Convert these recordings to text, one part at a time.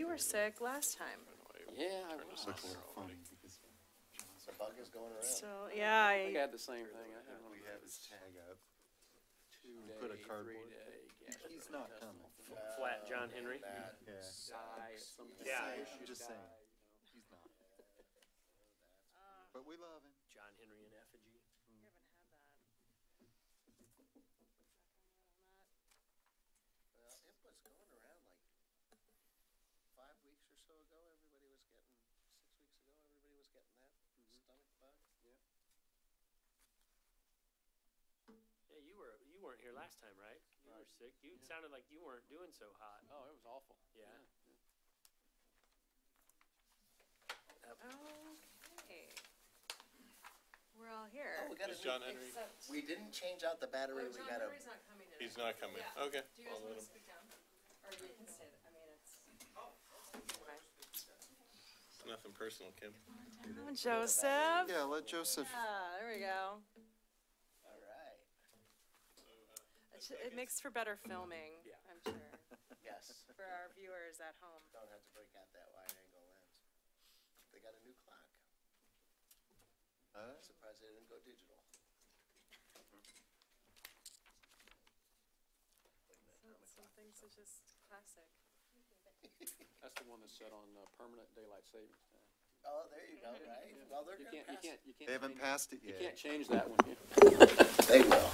You were sick last time. Yeah, I was So bug is going around. So, yeah. I think I had the same thing. I had one We of have those his tag up. 2-day, put a cardboard. 3-day He's not coming. Flat John Henry. Yeah. die at some point. Yeah. Just saying. He's not. But we love him. John Henry in effigy. We haven't had that. Well, it was going around like 5 weeks or so ago. Everybody was getting, 6 weeks ago, everybody was getting that stomach bug. Yeah, you weren't here last time, right? You were sick. You sounded like you weren't doing so hot. Oh, it was awful. Yeah. Okay. We're all here. Oh, we got a Is new, John Henry? we didn't change out the battery. We got a. not coming today. He's not coming. Yeah. Okay. Do you guys want to speak down? Or you can stay, I mean, it's. It's nothing personal, Kim. Oh, Joseph. Yeah, let Joseph. There we go. All right. It makes for better filming, Yeah. I'm sure, Yes. for our viewers at home. Don't have to break out that wide angle lens. They got a new clock. Surprised they didn't go digital. Some things are just classic. That's the one that's set on permanent daylight savings time. Oh, there you go, right? Well, they're You gonna can't, pass. they haven't passed it You can't change that one. Yeah. They will.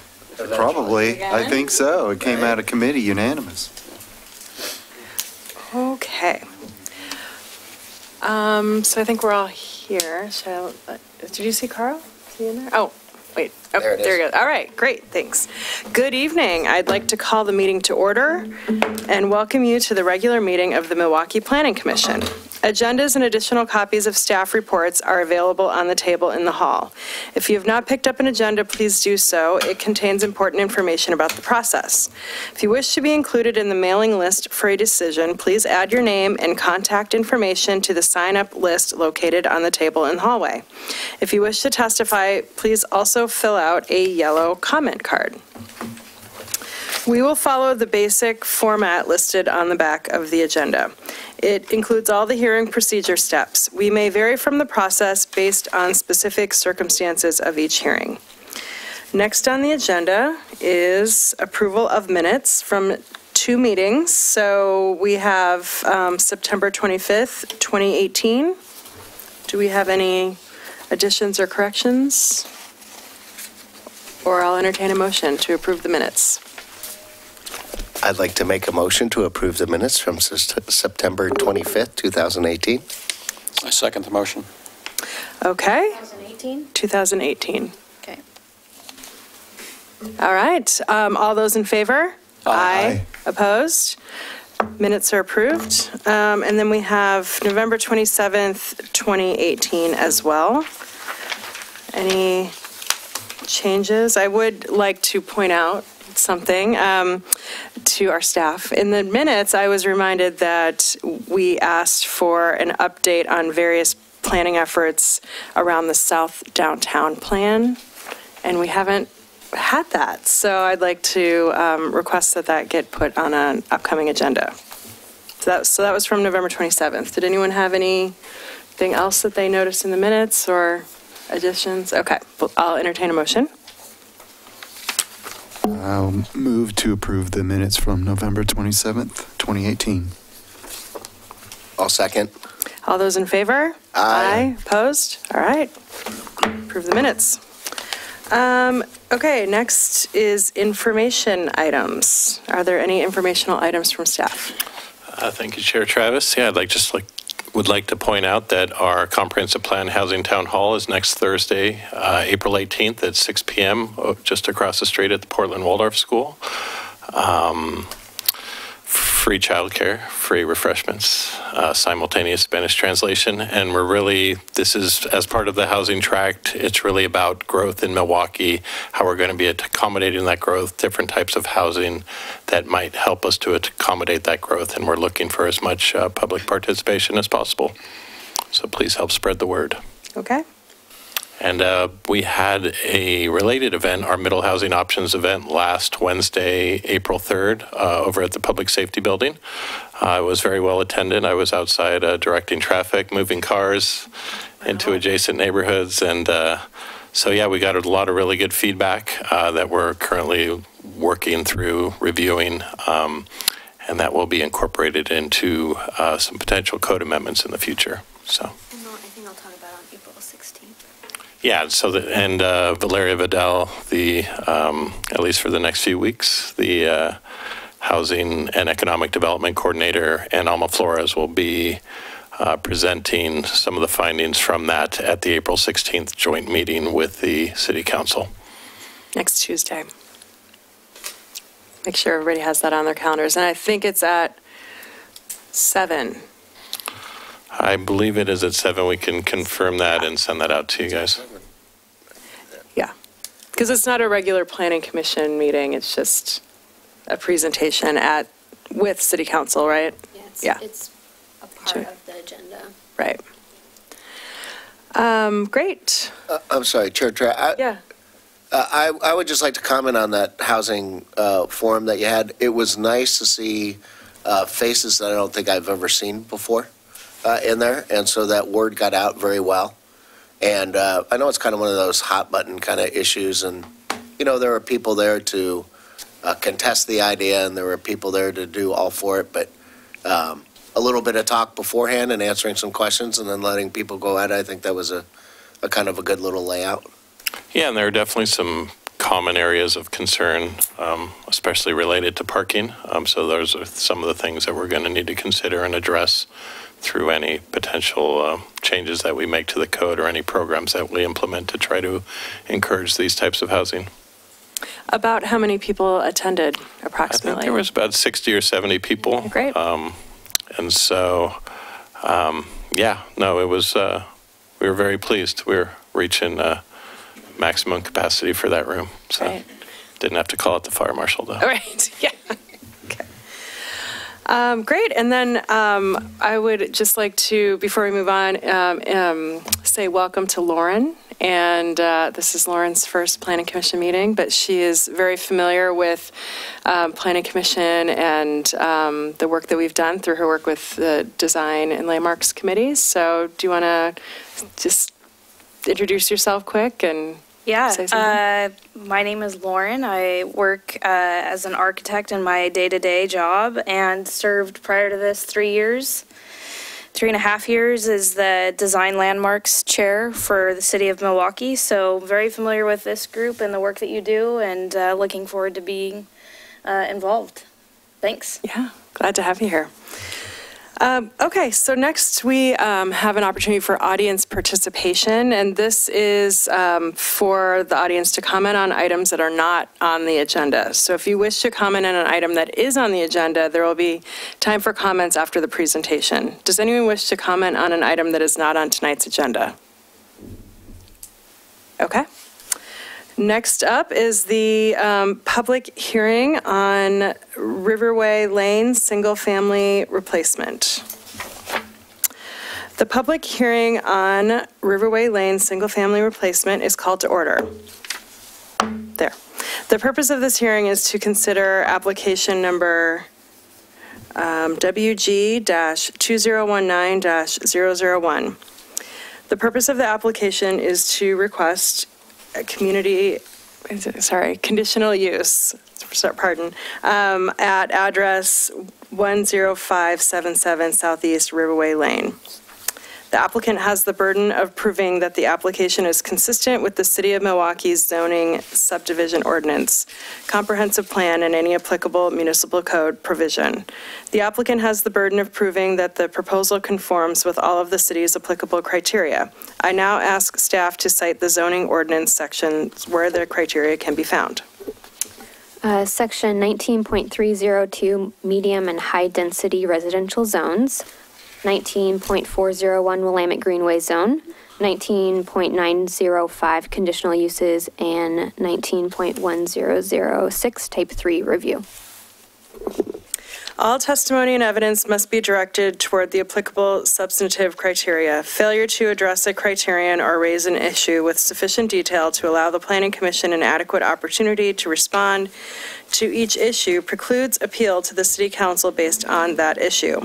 Probably. I Again? think so. It came out of committee unanimous. Okay. So I think we're all here. Did you see Carl? Is he in there? Oh, wait. Oh, There it there is. you go. All right, great, thanks. Good evening. I'd like to call the meeting to order and welcome you to the regular meeting of the Milwaukee Planning Commission. Agendas and additional copies of staff reports are available on the table in the hall. If you have not picked up an agenda, please do so. It contains important information about the process. If you wish to be included in the mailing list for a decision, please add your name and contact information to the sign-up list located on the table in the hallway. If you wish to testify, please also fill out a yellow comment card. We will follow the basic format listed on the back of the agenda. It includes all the hearing procedure steps. We may vary from the process based on specific circumstances of each hearing. Next on the agenda is approval of minutes from 2 meetings. So we have September 25th, 2018. Do we have any additions or corrections? Or I'll entertain a motion to approve the minutes. I'd like to make a motion to approve the minutes from September 25th, 2018. I second the motion. Okay, 2018? 2018. Okay. All right, all those in favor? Aye. Opposed? Minutes are approved. And then we have November 27th, 2018 as well. Any changes? I would like to point out something to our staff. In the minutes, I was reminded that we asked for an update on various planning efforts around the South Downtown Plan, and we haven't had that. So I'd like to request that that get put on an upcoming agenda. So that was from November 27th. Did anyone have anything else that they noticed in the minutes or additions? Okay, well, I'll entertain a motion. I'll move to approve the minutes from November 27th, 2018. I'll second. All those in favor? Aye. Opposed? All right. Approve the minutes. Okay, next is information items. Are there any informational items from staff? Thank you, Chair Travis. Yeah, would like to point out that our comprehensive plan housing town hall is next Thursday, April 18th at 6 p.m. Just across the street at the Portland Waldorf School. Free childcare, free refreshments, simultaneous Spanish translation, and this is as part of the housing tract. It's really about growth in Milwaukee, how we're going to be accommodating that growth, different types of housing that might help us to accommodate that growth, and we're looking for as much public participation as possible. So please help spread the word. Okay. And we had a related event, our Middle Housing Options event, last Wednesday, April 3rd, over at the Public Safety Building. It was very well attended. I was outside directing traffic, moving cars into adjacent neighborhoods. And so, yeah, we got a lot of really good feedback that we're currently working through, reviewing, and that will be incorporated into some potential code amendments in the future. So. I think I'll talk about it on April 16th. Yeah, so Valeria Vidal, at least for the next few weeks, the Housing and Economic Development Coordinator, and Alma Flores will be presenting some of the findings from that at the April 16th joint meeting with the City Council. Next Tuesday. Make sure everybody has that on their calendars. And I think it's at 7. I believe it is at 7. We can confirm that and send that out to you guys. Yeah, because it's not a regular planning commission meeting. It's just a presentation with City Council, right? Yeah, it's a part of the agenda. Right. Great. I'm sorry, Chair. Yeah. I would just like to comment on that housing forum that you had. It was nice to see faces that I don't think I've ever seen before in there, and so that word got out very well. And I know it's kind of one of those hot button kind of issues, and there were people there to contest the idea, and there were people there to do all for it, but a little bit of talk beforehand and answering some questions and then letting people go at it. I think that was a kind of a good little layout. Yeah, and there are definitely some common areas of concern, especially related to parking. So those are some of the things that we're going to need to consider and address through any potential changes that we make to the code or any programs that we implement to try to encourage these types of housing. About how many people attended, approximately? I think there was about 60 or 70 people. Great. And so, it was, we were very pleased. We were reaching maximum capacity for that room. So Right. Didn't have to call out the fire marshal, though. All right, yeah. Okay. Great, and then I would just like to, before we move on, say welcome to Lauren. And this is Lauren's first Planning Commission meeting, but she is very familiar with Planning Commission and the work that we've done through her work with the Design and Landmarks Committees. So do you want to just introduce yourself quick and say something? My name is Lauren. I work as an architect in my day-to-day job and served prior to this 3 years. 3.5 years as the Design Landmarks Chair for the City of Milwaukee. So very familiar with this group and the work that you do, and looking forward to being involved. Thanks. Yeah, glad to have you here. Okay, so next we have an opportunity for audience participation, and this is for the audience to comment on items that are not on the agenda. So if you wish to comment on an item that is on the agenda, there will be time for comments after the presentation. Does anyone wish to comment on an item that is not on tonight's agenda? Okay. Next up is the public hearing on Riverway Lane single-family replacement. The public hearing on Riverway Lane single-family replacement is called to order. There. The purpose of this hearing is to consider application number WG-2019-001. The purpose of the application is to request conditional use, at address 10577 Southeast Riverway Lane. The applicant has the burden of proving that the application is consistent with the City of Milwaukee's zoning subdivision ordinance, comprehensive plan, and any applicable municipal code provision. The applicant has the burden of proving that the proposal conforms with all of the city's applicable criteria. I now ask staff to cite the zoning ordinance sections where the criteria can be found. Section 19.302, medium and high density residential zones. 19.401 Willamette Greenway Zone, 19.905 conditional uses, and 19.1006 type 3 review. All testimony and evidence must be directed toward the applicable substantive criteria. Failure to address a criterion or raise an issue with sufficient detail to allow the Planning Commission an adequate opportunity to respond to each issue precludes appeal to the City Council based on that issue.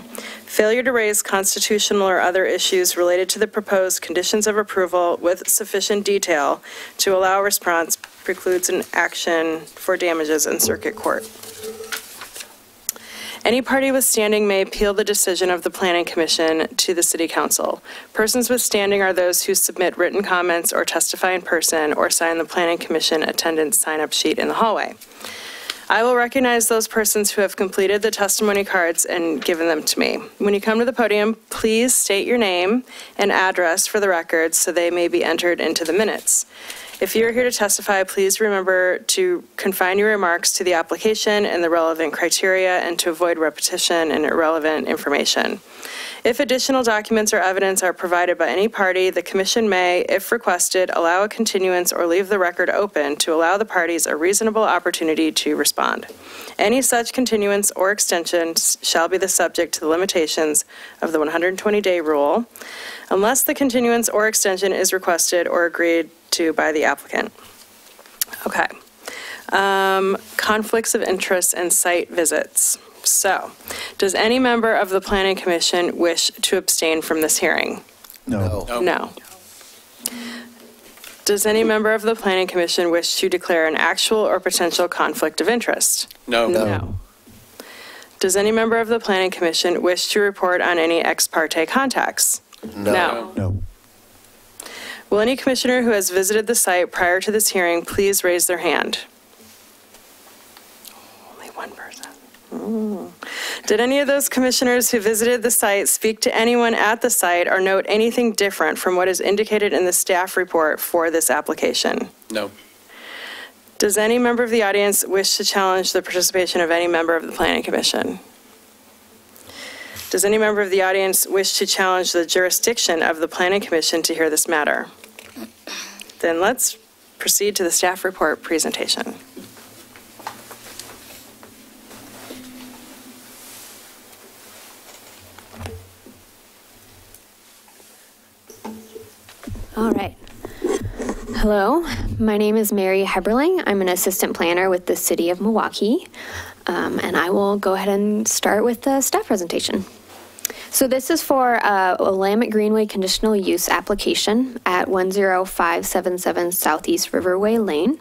Failure to raise constitutional or other issues related to the proposed conditions of approval with sufficient detail to allow response precludes an action for damages in circuit court. Any party with standing may appeal the decision of the Planning Commission to the City Council. Persons with standing are those who submit written comments or testify in person or sign the Planning Commission attendance sign-up sheet in the hallway. I will recognize those persons who have completed the testimony cards and given them to me. When you come to the podium, please state your name and address for the record so they may be entered into the minutes. If you are here to testify, please remember to confine your remarks to the application and the relevant criteria and to avoid repetition and irrelevant information. If additional documents or evidence are provided by any party, the Commission may, if requested, allow a continuance or leave the record open to allow the parties a reasonable opportunity to respond. Any such continuance or extension shall be the subject to the limitations of the 120-day rule, unless the continuance or extension is requested or agreed to by the applicant. Okay. Conflicts of interest and site visits. So, does any member of the Planning Commission wish to abstain from this hearing? No. No. Does any member of the Planning Commission wish to declare an actual or potential conflict of interest? No. No. Does any member of the Planning Commission wish to report on any ex parte contacts? No. No. Will any commissioner who has visited the site prior to this hearing please raise their hand? Only one person. Did any of those commissioners who visited the site speak to anyone at the site or note anything different from what is indicated in the staff report for this application? No. Does any member of the audience wish to challenge the participation of any member of the Planning Commission? Does any member of the audience wish to challenge the jurisdiction of the Planning Commission to hear this matter? Then let's proceed to the staff report presentation. All right. Hello, my name is Mary Heberling. I'm an assistant planner with the City of Milwaukee, and I will go ahead and start with the staff presentation. So this is for a Willamette Greenway conditional use application at 10577 Southeast Riverway Lane.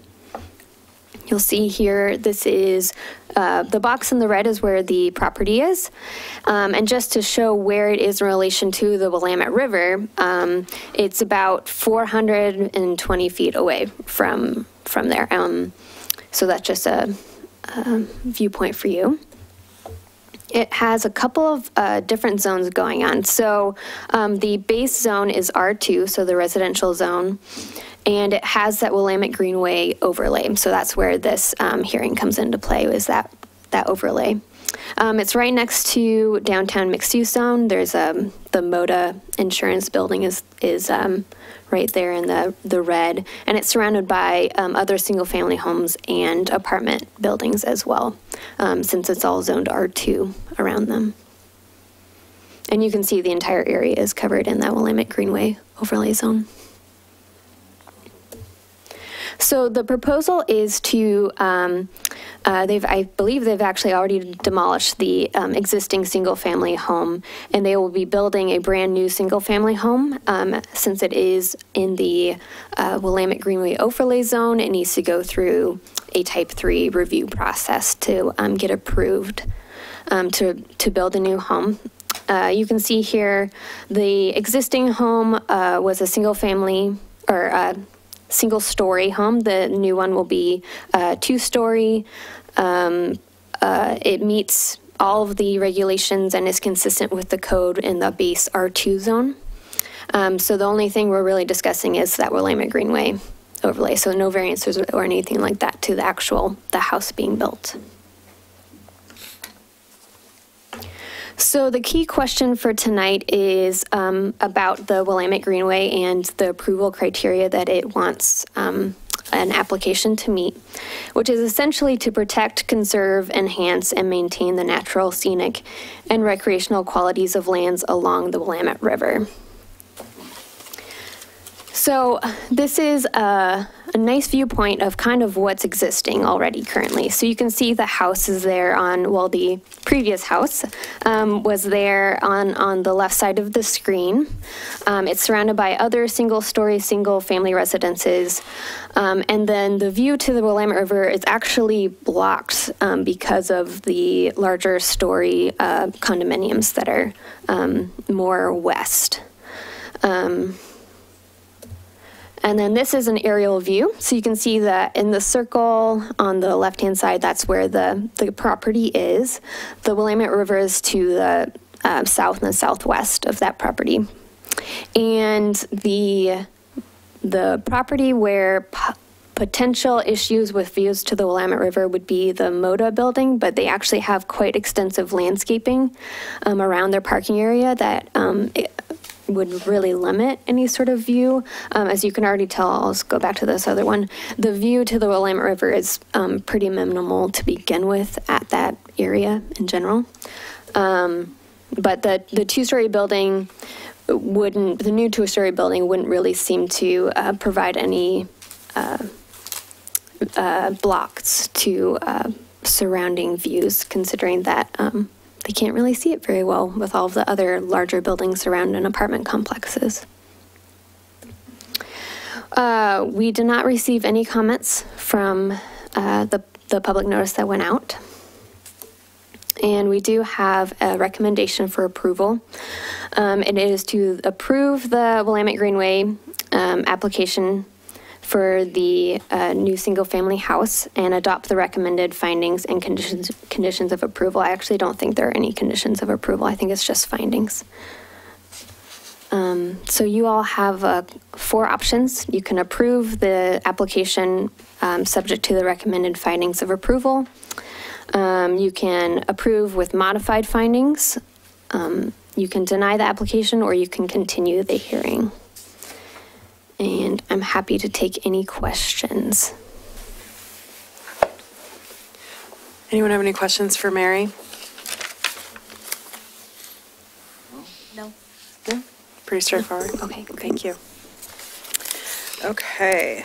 You'll see here, this is, the box in the red is where the property is. And just to show where it is in relation to the Willamette River, it's about 420 feet away from there. So that's just a viewpoint for you. It has a couple of different zones going on. So the base zone is R2, so the residential zone. And it has that Willamette Greenway overlay. So that's where this hearing comes into play, is that overlay. It's right next to downtown mixed use zone. There's the Moda insurance building is right there in the red. And it's surrounded by other single family homes and apartment buildings as well, since it's all zoned R2 around them. And you can see the entire area is covered in that Willamette Greenway overlay zone. So the proposal is to, I believe they've actually already demolished the existing single-family home, and they will be building a brand-new single-family home. Since it is in the Willamette Greenway overlay zone, it needs to go through a Type 3 review process to get approved to build a new home. You can see here the existing home was a single-family or single-story home. The new one will be two-story. It meets all of the regulations and is consistent with the code in the base R2 zone. So the only thing we're really discussing is that Willamette Greenway overlay. So no variances or anything like that to the house being built. So the key question for tonight is about the Willamette Greenway and the approval criteria that it wants an application to meet, which is essentially to protect, conserve, enhance, and maintain the natural, scenic, and recreational qualities of lands along the Willamette River. So this is a nice viewpoint of kind of what's existing already currently. So you can see the house is there on, well, the previous house was there on the left side of the screen. It's surrounded by other single-story, single-family residences. And then the view to the Willamette River is actually blocked because of the larger story condominiums that are more west. And then this is an aerial view. So you can see that in the circle on the left-hand side, that's where the property is. The Willamette River is to the south and the southwest of that property. And the property where potential issues with views to the Willamette River would be the MODA building, but they actually have quite extensive landscaping around their parking area that would really limit any sort of view. As you can already tell, I'll just go back to this other one. The view to the Willamette River is pretty minimal to begin with at that area in general. But the two-story building the new two-story building wouldn't really seem to provide any blocks to surrounding views, considering that they can't really see it very well with all of the other larger buildings around and apartment complexes. We did not receive any comments from the public notice that went out. And we do have a recommendation for approval. It is to approve the Willamette Greenway application for the new single-family house and adopt the recommended findings and conditions of approval. I actually don't think there are any conditions of approval. I think it's just findings. So you all have 4 options. You can approve the application subject to the recommended findings of approval. You can approve with modified findings. You can deny the application, or you can continue the hearing. And I'm happy to take any questions. Anyone have any questions for Mary? No. No? Pretty straightforward. Okay, Thank you. Okay.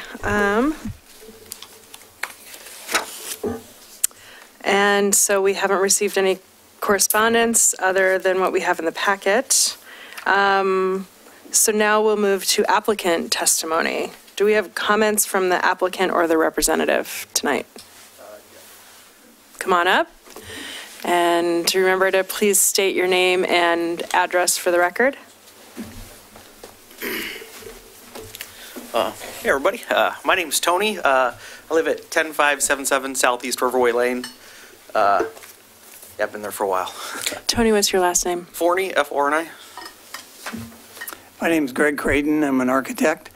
And so we haven't received any correspondence other than what we have in the packet. So now we'll move to applicant testimony. Do we have comments from the applicant or the representative tonight? Come on up. And remember to please state your name and address for the record. Hey everybody, my name's Tony. I live at 10577 Southeast Riverway Lane. Yeah, I've been there for a while. Tony, what's your last name? Forney, F-O-R-N-I. My name is Greg Creighton. I'm an architect,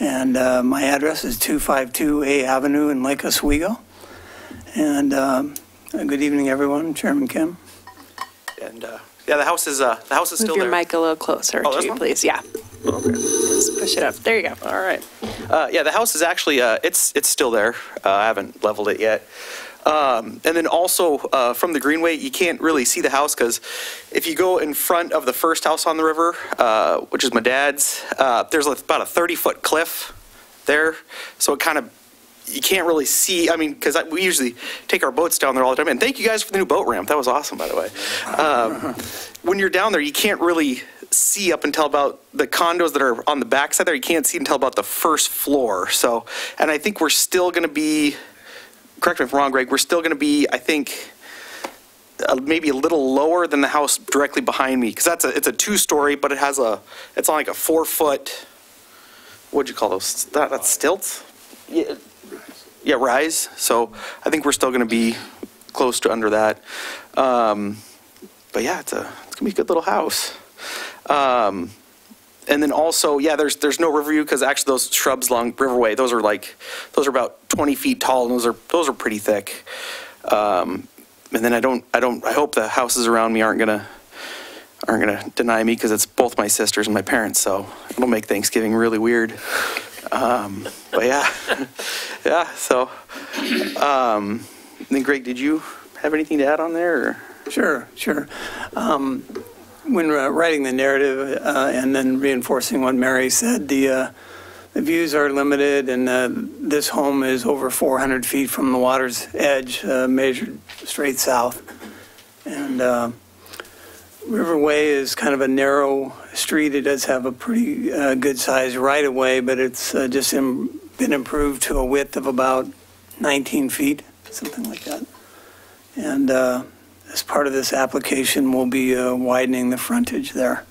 and my address is 252 A Avenue in Lake Oswego. And good evening, everyone. Chairman Kim. And yeah, the house is still there. Move your mic a little closer to you, please. Yeah. Okay. Just push it up. There you go. All right. Yeah, the house is actually it's still there. I haven't leveled it yet. And then also from the Greenway, you can't really see the house because if you go in front of the first house on the river, which is my dad's, there's about a 30-foot cliff there. So it kind of, you can't really see. I mean, because we usually take our boats down there all the time. And thank you guys for the new boat ramp. That was awesome, by the way. When you're down there, you can't really see up until about the condos that are on the backside there. You can't see until about the first floor. So, and I think we're still going to be, correct me if I'm wrong, Greg, we're still going to be, I think, maybe a little lower than the house directly behind me, because it's a 2-story, but it's on like a 4-foot, what'd you call those? That's stilts? Yeah, rise. So I think we're still going to be close to under that. But yeah, it's going to be a good little house. And then also, yeah, there's no river view because actually those shrubs along Riverway, those are about 20 feet tall, and those are pretty thick. And then I hope the houses around me aren't gonna deny me because it's both my sisters and my parents, so it'll make Thanksgiving really weird. But yeah, yeah. So, then Greg, did you have anything to add on there? Or? Sure. When writing the narrative and then reinforcing what Mary said, the views are limited, and this home is over 400 feet from the water's edge, measured straight south. And Riverway is kind of a narrow street. It does have a pretty good sized right-of-way, but it's just been improved to a width of about 19 feet, something like that. And as part of this application, we'll be widening the frontage there.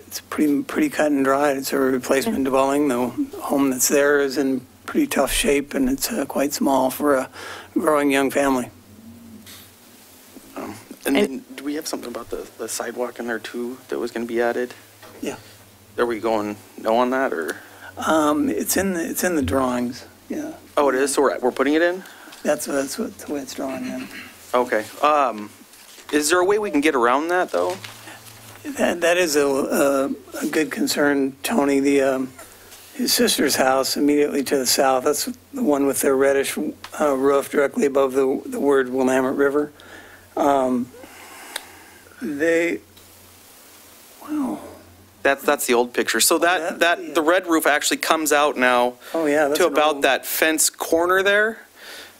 It's pretty cut and dry. It's a replacement dwelling. The home that's there is in pretty tough shape, and it's quite small for a growing young family. And then, do we have something about the sidewalk in there too that was going to be added? Yeah. Are we going no on that, or? It's in the drawings. Yeah. Oh, it is. So we're putting it in. That's what the way it's drawn in. Okay. Is there a way we can get around that though? That is a good concern, Tony. His sister's house immediately to the south. That's the one with the reddish roof directly above the word Willamette River. That's the old picture. So the red roof actually comes out now. Oh yeah, to about that fence corner there,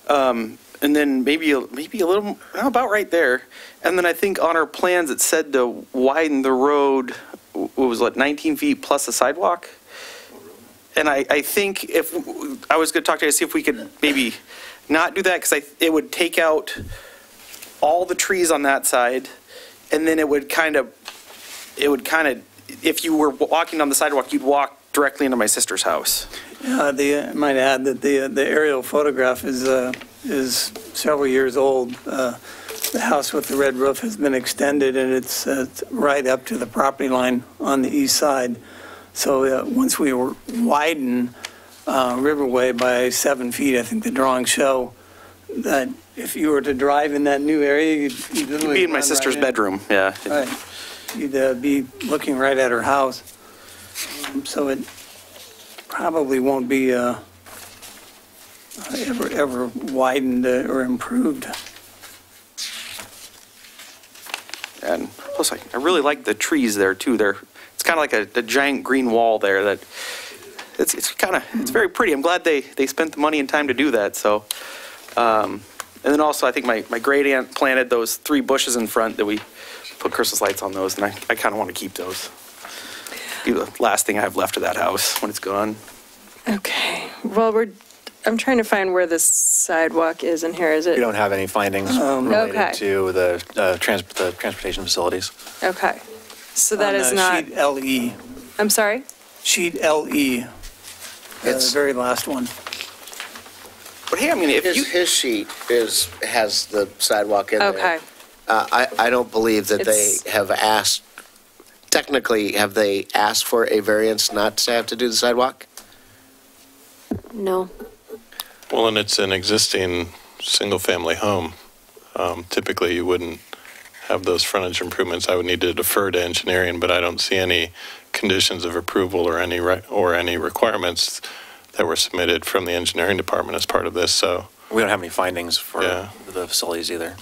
and then maybe a little about right there. And then I think on our plans it said to widen the road. What was it, 19 feet plus a sidewalk? And I think if I was going to talk to you, see if we could maybe not do that, because it would take out all the trees on that side, and then it would kind of, if you were walking on the sidewalk, you'd walk directly into my sister's house. I might add that the aerial photograph is several years old. The house with the red roof has been extended, and it's right up to the property line on the east side. So once we widen Riverway by 7 feet, I think the drawings show that if you were to drive in that new area, you'd literally be in my sister's bedroom. Yeah. Right. You'd be looking right at her house. So it probably won't be ever widened or improved. And plus, I really like the trees there too. It's kind of like a giant green wall there. That it's very pretty. I'm glad they spent the money and time to do that. So, and then also I think my great aunt planted those 3 bushes in front that we put Christmas lights on those, and I kind of want to keep those. Be the last thing I have left of that house when it's gone. Okay. Well, I'm trying to find where this sidewalk is in here. Is it? We don't have any findings related okay. to the transportation facilities. Okay. So that is not. Sheet LE. I'm sorry? Sheet LE. It's the very last one. But hey, I mean, if his sheet has the sidewalk in there. Okay. I don't believe that they have asked, technically, have they asked for a variance not to have to do the sidewalk? No. Well, and it's an existing single-family home. Typically, you wouldn't have those frontage improvements. I would need to defer to engineering, but I don't see any conditions of approval or any requirements that were submitted from the engineering department as part of this. So we don't have any findings for the facilities either.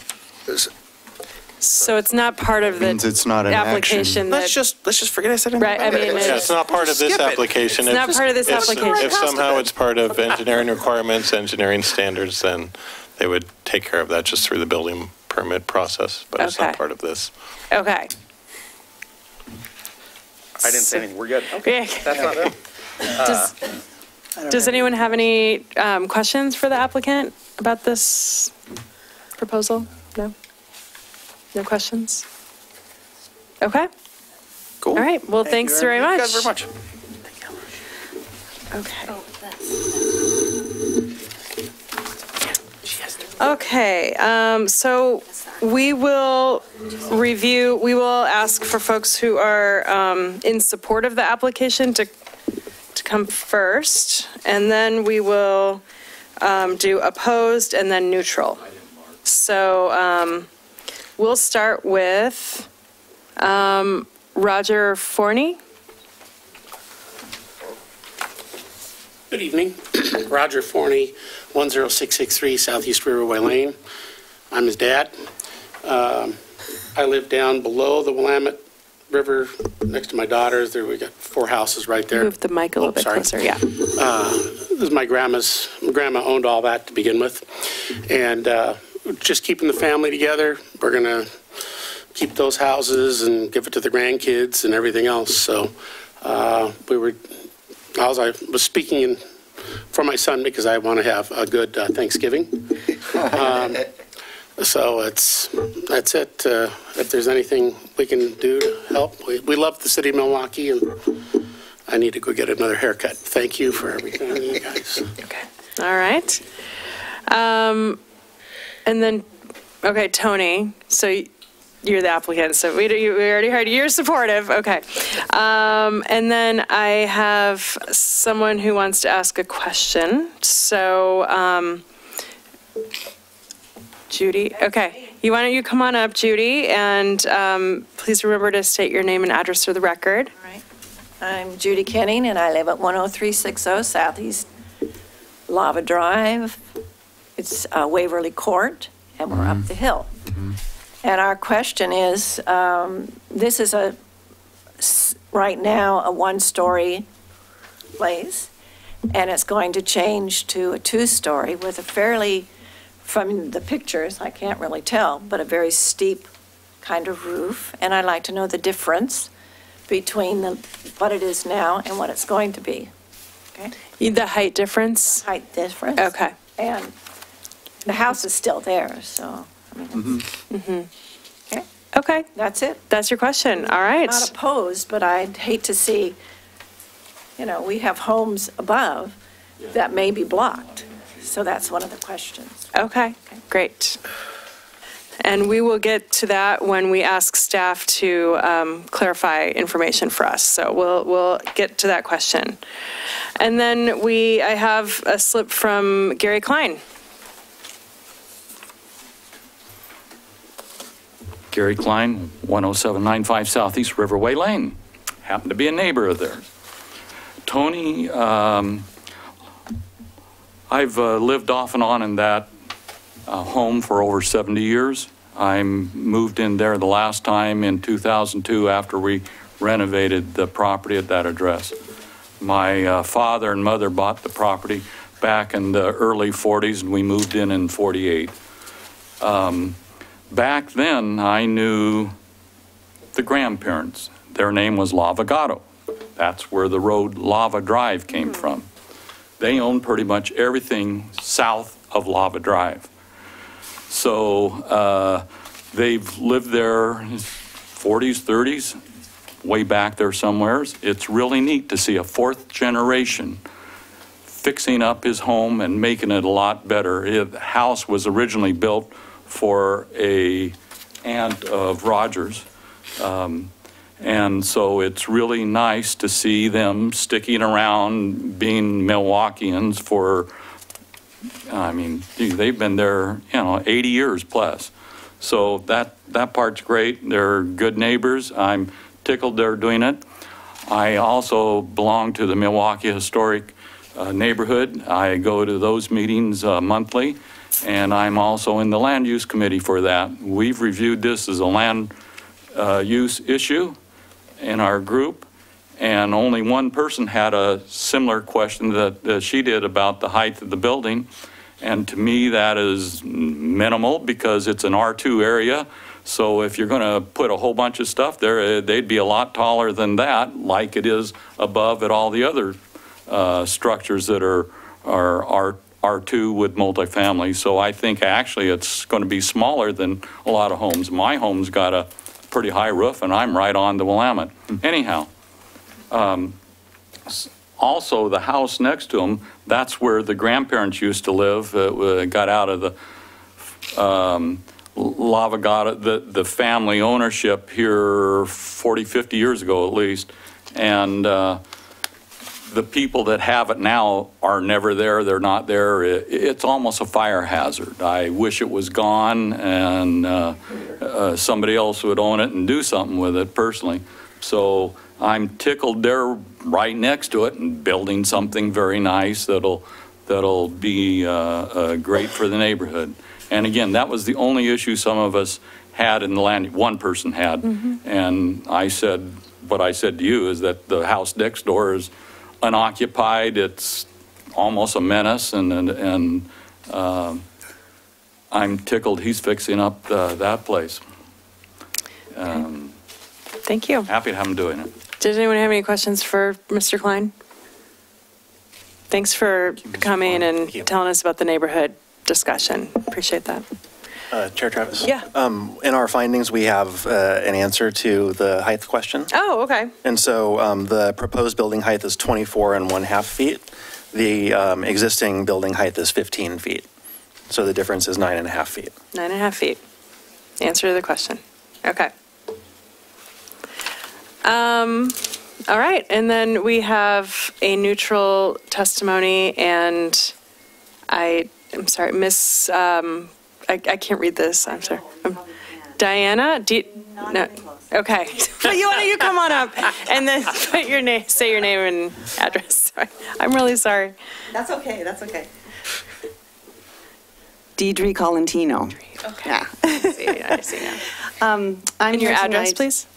So it's not part of the it's not an application. Let's just forget I said anything. Right. I mean, it's not part of this application. It's not part of this application. If somehow it's part of engineering requirements, engineering standards, then they would take care of that just through the building permit process, but it's not part of this. Okay. I didn't say anything. We're good. Okay. That's not it. Does anyone have any questions for the applicant about this proposal? No? No questions? Okay. Cool. All right. Well, thanks very much. Thank you guys very much. Okay. Okay. So we will ask for folks who are in support of the application to come first, and then we will do opposed and then neutral. So we'll start with Roger Forney. Good evening. Roger Forney, 10663 Southeast Riverway Lane. I'm his dad. I live down below the Willamette River next to my daughters. There we got 4 houses right there. Move the mic a little bit closer, yeah. This is my grandma's. My grandma owned all that to begin with. And just keeping the family together. We're going to keep those houses and give it to the grandkids and everything else. So I was speaking for my son because I want to have a good Thanksgiving. So that's it. If there's anything we can do to help, we love the city of Milwaukee, and I need to go get another haircut. Thank you for everything, you guys. Okay. All right. And then, okay, Tony, so you're the applicant, so we already heard you're supportive. Okay. And then I have someone who wants to ask a question. So, Judy, okay. Why don't you come on up, Judy, and please remember to state your name and address for the record. All right. I'm Judy Kenning, and I live at 10360 Southeast Lava Drive. It's Waverly Court, and we're up the hill. And our question is, this is right now a 1-story place, and it's going to change to a 2-story with a fairly, from the pictures, I can't really tell, but a very steep kind of roof. And I'd like to know the difference between what it is now and what it's going to be. Okay. The height difference? Height difference. Okay. And the house is still there, so, I mean, okay. Okay. That's it. That's your question. All right. Not opposed, but I'd hate to see, we have homes above that may be blocked. So that's one of the questions. Okay, great. And we will get to that when we ask staff to clarify information for us. So we'll get to that question. And then I have a slip from Gary Klein. Gary Klein, 10795 Southeast Riverway Lane. Happen to be a neighbor of theirs. Tony, I've lived off and on in that home for over 70 years. I moved in there the last time in 2002 after we renovated the property at that address. My father and mother bought the property back in the early 40s, and we moved in 48. Back then, I knew the grandparents. Their name was Lavagato. That's where the road Lava Drive came from. They own pretty much everything south of Lava Drive. So they've lived there 40s, 30s, way back there somewheres. It's really neat to see a 4th generation fixing up his home and making it a lot better. The house was originally built for an aunt of Roger's. And so it's really nice to see them sticking around, being Milwaukeeans for, they've been there, 80 years plus. So that part's great. They're good neighbors. I'm tickled they're doing it. I also belong to the Milwaukee Historic Neighborhood. I go to those meetings monthly, and I'm also in the Land Use Committee for that. We've reviewed this as a land use issue in our group, and only one person had a similar question that she did about the height of the building. And to me, that is minimal because it's an R2 area. So if you're going to put a whole bunch of stuff there, they'd be a lot taller than that, like it is above at all the other structures that are R2 with multifamily. So I think actually it's going to be smaller than a lot of homes. My home's got a pretty high roof, and I'm right on the Willamette. Anyhow, also the house next to them, that's where the grandparents used to live. Got out of the Lavagato, the family ownership here 40, 50 years ago at least. And the people that have it now are never there. They're not there. It's almost a fire hazard. I wish it was gone and somebody else would own it and do something with it personally. So I'm tickled they're right next to it and building something very nice that'll be great for the neighborhood. And again, that was the only issue some of us had in the land, one person had. And I said, what I said to you is that the house next door is unoccupied. It's almost a menace, and I'm tickled he's fixing up that place. Thank you. Happy to have him doing it. Did anyone have any questions for Mr. Klein? Thanks for coming and telling us about the neighborhood discussion. Appreciate that. Chair Travis? Yeah. In our findings, we have an answer to the height question. Oh, okay. And so the proposed building height is 24.5 feet. The existing building height is 15 feet. So the difference is 9.5 feet. 9.5 feet. Answer to the question. Okay. All right. And then we have a neutral testimony, and I'm sorry, Miss, I can't read this. I'm sorry. Diana? No. Okay. But you come on up and then put your name, say your name and address. Sorry. I'm really sorry. That's okay. That's okay. Deidre Colantino. Okay. Yeah. I see now. And your address, please?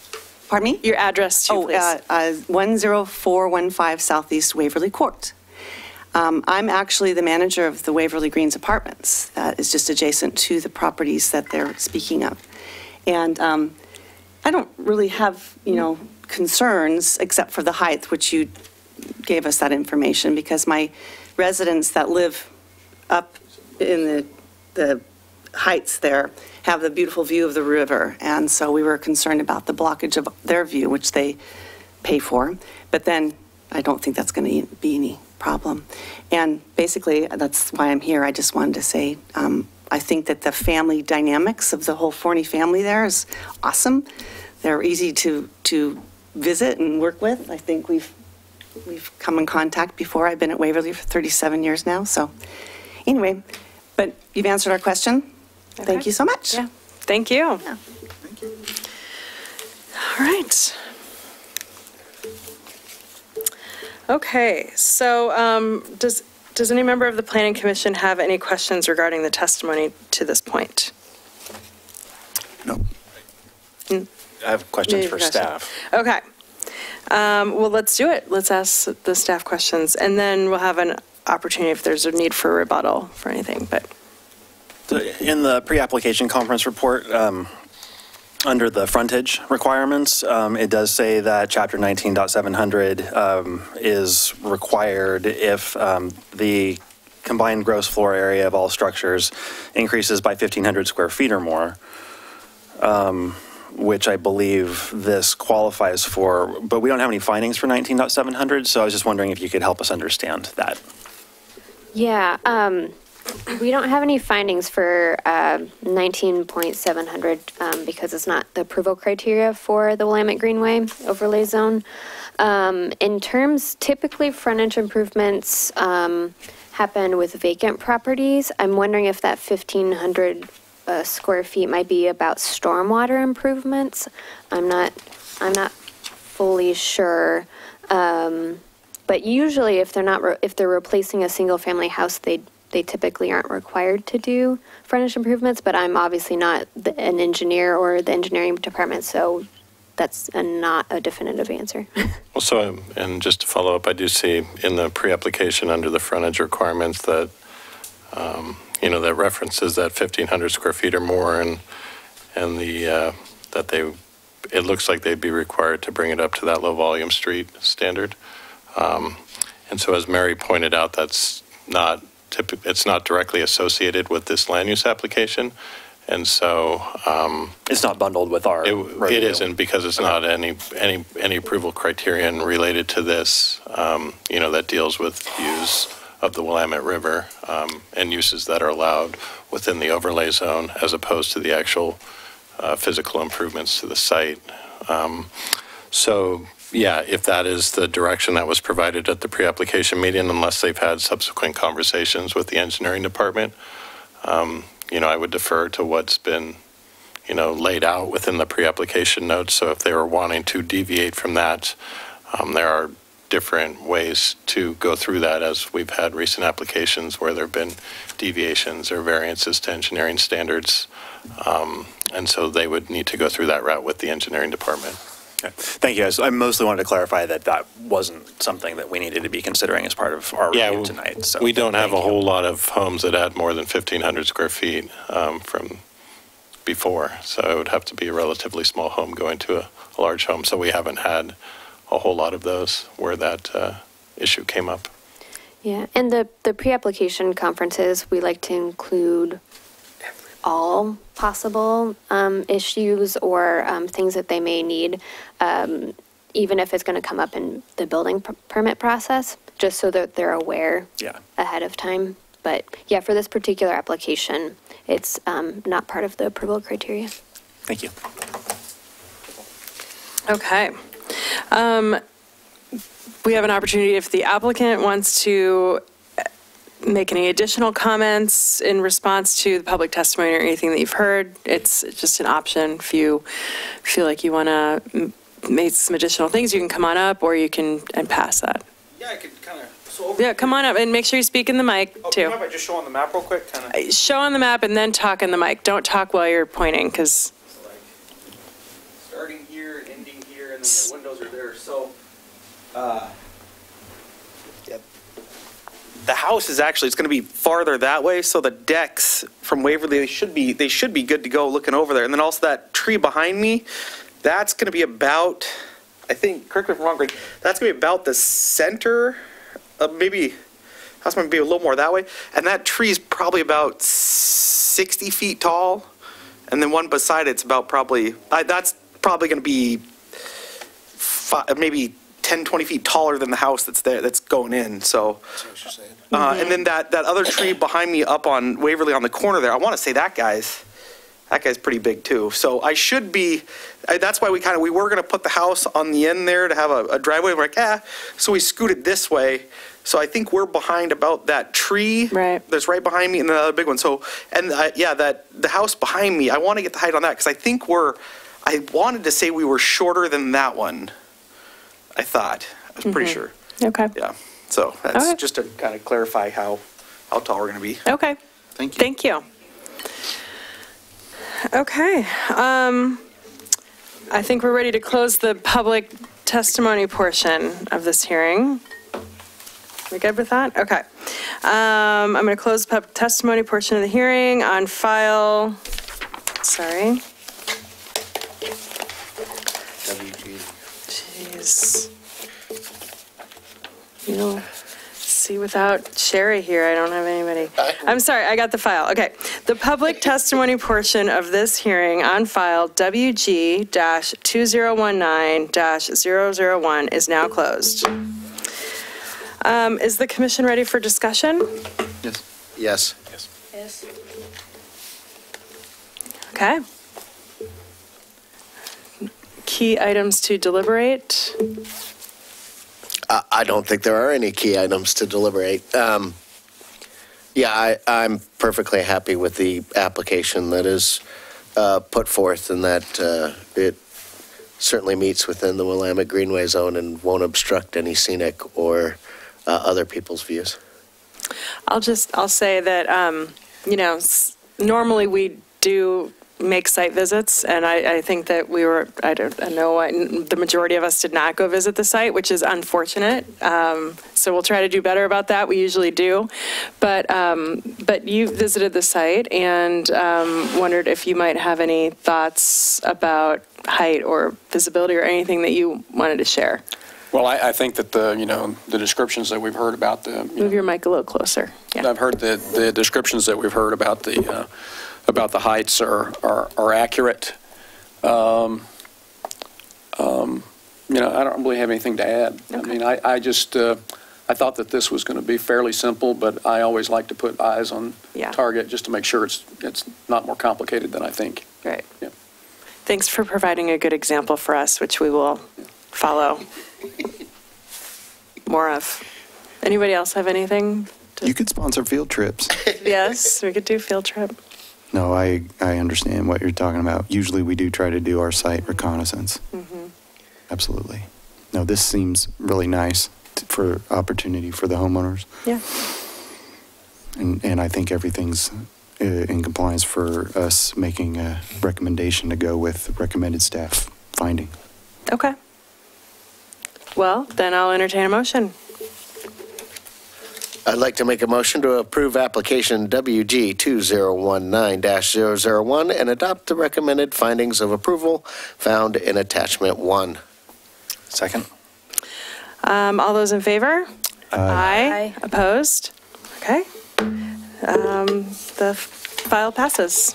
Pardon me? Your address, too, please. 10415 Southeast Waverly Court. I'm actually the manager of the Waverly Greens Apartments. That is just adjacent to the properties that they're speaking of. And I don't really have, concerns except for the height, which you gave us that information, because my residents that live up in the heights there have the beautiful view of the river. And so we were concerned about the blockage of their view, which they pay for. But then I don't think that's going to be any problem. And basically, that's why I'm here. I just wanted to say, I think that the family dynamics of the whole Forney family there is awesome. They're easy to visit and work with. I think we've come in contact before. I've been at Waverly for 37 years now. So anyway, but you've answered our question. Okay. Thank you so much. Yeah. Thank you. Yeah. Thank you. All right. Okay, so does any member of the Planning Commission have any questions regarding the testimony to this point? No. I have questions for staff. Okay. Well, let's do it. Let's ask the staff questions, and then we'll have an opportunity if there's a need for rebuttal for anything. But So in the pre-application conference report, under the frontage requirements, it does say that Chapter 19.700 is required if the combined gross floor area of all structures increases by 1,500 square feet or more, which I believe this qualifies for. But we don't have any findings for 19.700, so I was just wondering if you could help us understand that. Yeah, we don't have any findings for 19.700 because it's not the approval criteria for the Willamette Greenway overlay zone. In terms, typically frontage improvements happen with vacant properties. I'm wondering if that 1,500 square feet might be about stormwater improvements. I'm not fully sure. But usually, if they're replacing a single-family house, they typically aren't required to do frontage improvements. But I'm obviously not an engineer or the engineering department, so that's not a definitive answer. Well, so, and just to follow up, I do see in the pre-application under the frontage requirements that, that references that 1,500 square feet or more, and that it looks like they'd be required to bring it up to that low volume street standard. And so as Mary pointed out, that's it's not directly associated with this land use application. And so it's not bundled with our it isn't, because it's not any approval criterion related to this, that deals with views of the Willamette River and uses that are allowed within the overlay zone as opposed to the actual physical improvements to the site. So yeah, if that is the direction that was provided at the pre-application meeting, unless they've had subsequent conversations with the engineering department, I would defer to what's been, laid out within the pre-application notes. So if they were wanting to deviate from that, there are different ways to go through that, as we've had recent applications where there have been deviations or variances to engineering standards. And so they would need to go through that route with the engineering department. Okay. Thank you, guys. I mostly wanted to clarify that that wasn't something that we needed to be considering as part of our review tonight. So we don't have a whole lot of homes that add more than 1,500 square feet from before. So it would have to be a relatively small home going to a large home. So we haven't had a whole lot of those where that issue came up. Yeah, and the pre-application conferences, we like to include all possible issues or things that they may need, even if it's going to come up in the building permit process, just so that they're aware ahead of time. But yeah, for this particular application, it's not part of the approval criteria. Thank you. Okay. We have an opportunity if the applicant wants to make any additional comments in response to the public testimony or anything that you've heard. It's just an option. If you feel like you want to make some additional things, you can come on up, or you can pass that. Yeah, I could kind of. Yeah, come on up and make sure you speak in the mic too. If I just show on the map real quick, Show on the map and then talk in the mic. Don't talk while you're pointing, because. Starting here, ending here, and then the windows are there. So, the house is actually, it's going to be farther that way. So the decks from Waverly, they should be good to go looking over there. And then also that tree behind me, that's going to be about, I think, correct me if I'm wrong, Greg, that's going to be about the center of maybe, house might be a little more that way. And that tree's probably about 60 feet tall. And then one beside it's about probably, that's probably going to be maybe 10, 20 feet taller than the house that's there, that's going in. So, and then that other tree behind me up on Waverly on the corner there, I want to say that guy's pretty big too. So I should be, that's why we were going to put the house on the end there to have a driveway. We're like, so we scooted this way. So I think we're behind about that tree that's right behind me and the other big one. So, and that the house behind me, I want to get the height on that because I think I wanted to say we were shorter than that one. I thought. I was pretty sure. Okay. Yeah. So that's just to kind of clarify how tall we're going to be. Okay. Thank you. Thank you. Okay. I think we're ready to close the public testimony portion of this hearing. We good with that? Okay. I'm going to close the public testimony portion of the hearing on file. Sorry. Jeez. You'll see, without Sherry here, I don't have anybody. I'm sorry, I got the file. Okay. The public testimony portion of this hearing on file WG-2019-001 is now closed. Is the commission ready for discussion? Yes. Yes. Okay. Key items to deliberate? I don't think there are any key items to deliberate. I'm perfectly happy with the application that is put forth, and that it certainly meets within the Willamette Greenway zone and won't obstruct any scenic or other people's views. I'll say that, normally we do make site visits, and I think that I know the majority of us did not go visit the site, which is unfortunate. So we'll try to do better about that. We usually do. But you visited the site and wondered if you might have any thoughts about height or visibility or anything that you wanted to share. Well, I think that the descriptions that we've heard about Move your mic a little closer. Yeah. I've heard the descriptions that we've heard about the heights are accurate. I don't really have anything to add. Okay. I mean, I just I thought that this was going to be fairly simple, but I always like to put eyes on target just to make sure it's not more complicated than I think. Right. Yeah. Thanks for providing a good example for us, which we will follow more of. Anybody else have anything? You could sponsor field trips. Yes, we could do field trip. No, I understand what you're talking about. Usually we do try to do our site reconnaissance. Absolutely. No, this seems really nice for opportunity for the homeowners. Yeah. And I think everything's in compliance for us making a recommendation to go with recommended staff finding. Okay. Well, then I'll entertain a motion. I'd like to make a motion to approve application WG 2019-001 and adopt the recommended findings of approval found in attachment 1. Second. All those in favor? Aye. Opposed? Okay. The file passes.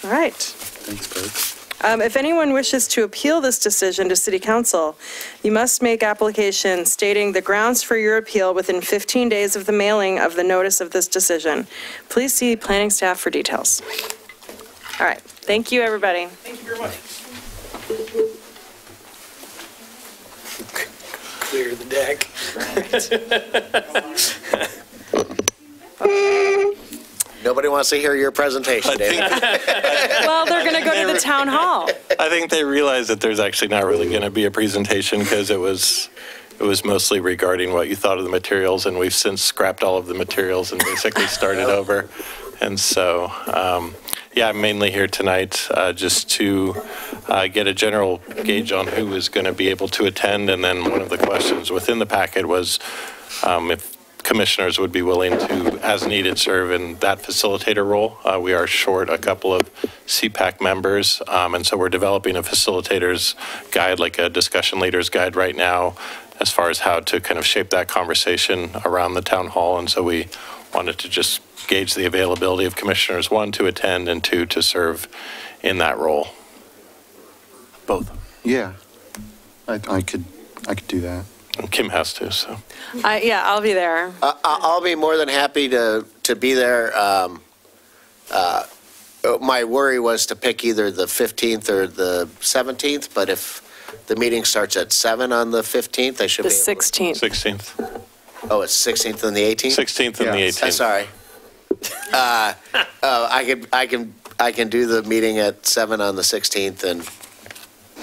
All right. Thanks, folks. If anyone wishes to appeal this decision to City Council, you must make application stating the grounds for your appeal within 15 days of the mailing of the notice of this decision. Please see planning staff for details. All right. Thank you, everybody. Thank you very much. Clear the deck. Nobody wants to hear your presentation, David. Well, they're going to go to the town hall. I think they realized that there's actually not really going to be a presentation because it was mostly regarding what you thought of the materials, and we've since scrapped all of the materials and basically started over. And so, yeah, I'm mainly here tonight just to get a general gauge on who is going to be able to attend. And then one of the questions within the packet was if commissioners would be willing to, as needed, serve in that facilitator role. We are short a couple of CPAC members, and so we're developing a facilitator's guide, like a discussion leader's guide right now, as far as how to kind of shape that conversation around the town hall. And so we wanted to just gauge the availability of commissioners, 1, to attend, and 2, to serve in that role. Both. Yeah. I could do that. And Kim has to, so. Yeah, I'll be there. I'll be more than happy to be there. My worry was to pick either the 15th or the 17th, but if the meeting starts at 7 on the 15th, I should The be able to. 16th. 16th. Oh, it's 16th and the 18th? 16th and the 18th. Sorry. I can do the meeting at 7 on the 16th, and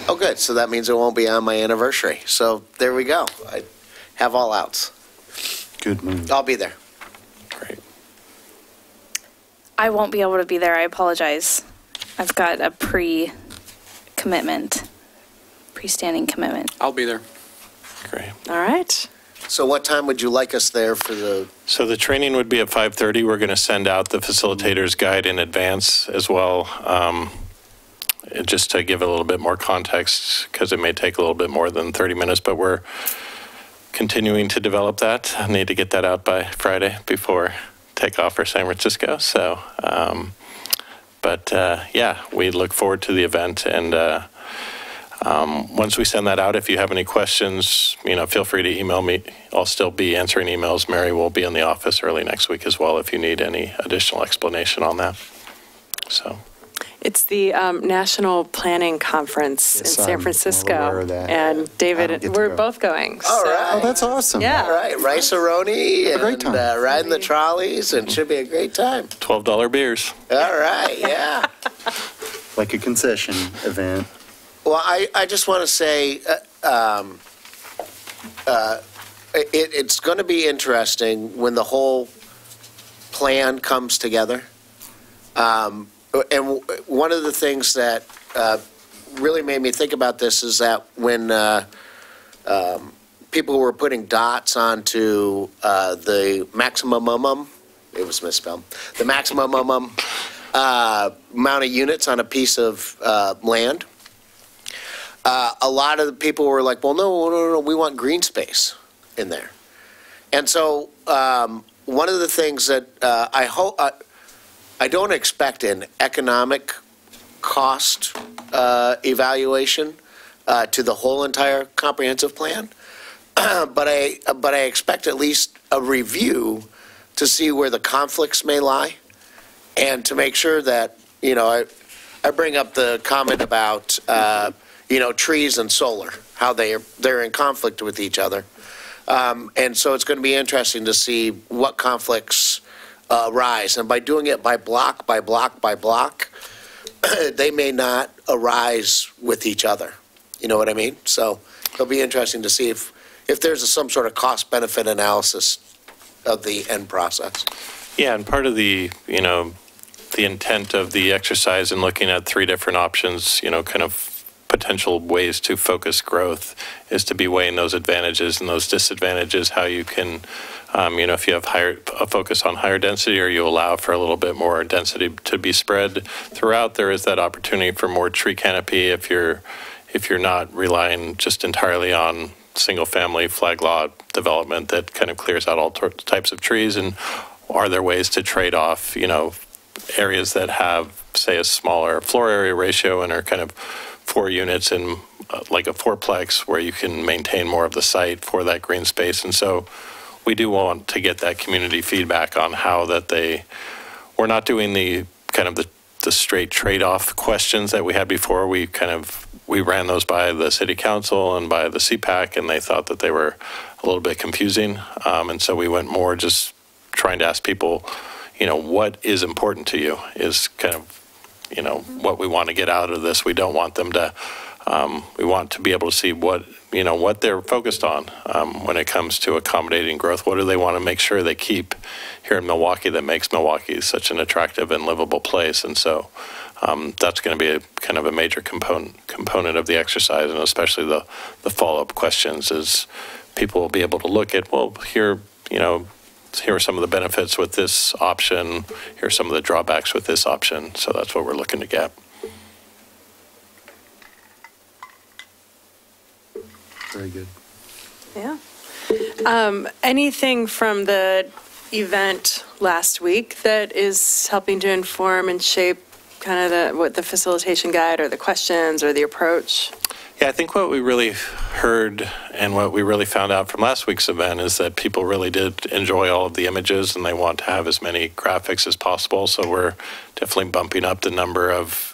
oh, good. So that means it won't be on my anniversary. So there we go. I have all outs. Good move. I'll be there. Great. I won't be able to be there. I apologize. I've got a pre-standing commitment. I'll be there. Great. All right. So what time would you like us there for the? So the training would be at 5:30. We're going to send out the facilitator's guide in advance as well, just to give it a little bit more context, because it may take a little bit more than 30 minutes, but we're continuing to develop that. I need to get that out by Friday before takeoff for San Francisco. So, yeah, we look forward to the event. And once we send that out, if you have any questions, feel free to email me. I'll still be answering emails. Mary will be in the office early next week as well if you need any additional explanation on that. So. It's the National Planning Conference in San Francisco. I'm well aware of that. And David, we're both going. All right. Oh, that's awesome. Yeah. All right. Rice-A-Roni and riding the trolleys, and should be a great time. $12 beers. All right. Yeah. Like a concession event. Well, I just want to say it's going to be interesting when the whole plan comes together. And one of the things that really made me think about this is that when people were putting dots onto the maximum, it was misspelled, the maximum amount of units on a piece of land, a lot of the people were like, well, no, we want green space in there. And so one of the things that I hope, I don't expect an economic cost evaluation to the whole entire comprehensive plan, but I expect at least a review to see where the conflicts may lie, and to make sure that I bring up the comment about trees and solar, how they're in conflict with each other, and so it's going to be interesting to see what conflicts arise. And by doing it by block, by block, by block, they may not arise with each other. You know what I mean? So it'll be interesting to see if there's some sort of cost-benefit analysis of the end process. Yeah, and part of the, the intent of the exercise in looking at 3 different options, kind of potential ways to focus growth is to be weighing those advantages and those disadvantages, how you can, if you have a focus on higher density or you allow for a little bit more density to be spread throughout, there is that opportunity for more tree canopy if you're not relying just entirely on single family flag lot development that kind of clears out all types of trees. And are there ways to trade off, areas that have, say, a smaller floor area ratio and are kind of 4 units in like a fourplex where you can maintain more of the site for that green space. And so we do want to get that community feedback on how that we're not doing the kind of the straight trade-off questions that we had before. We ran those by the city council and by the CPAC, and they thought that they were a little bit confusing. And so we went more just trying to ask people, what is important to you is kind of, what we want to get out of this. We don't want them to, we want to be able to see what they're focused on when it comes to accommodating growth. What do they want to make sure they keep here in Milwaukee that makes Milwaukee such an attractive and livable place? And so that's going to be kind of a major component of the exercise, and especially the follow-up questions is people will be able to look at, well, here are some of the benefits with this option. Here are some of the drawbacks with this option. So that's what we're looking to get. Very good. Yeah. Anything from the event last week that is helping to inform and shape kind of what the facilitation guide or the questions or the approach? Yeah, I think what we really heard and what we really found out from last week's event is that people really did enjoy all of the images and they want to have as many graphics as possible. So we're definitely bumping up the number of,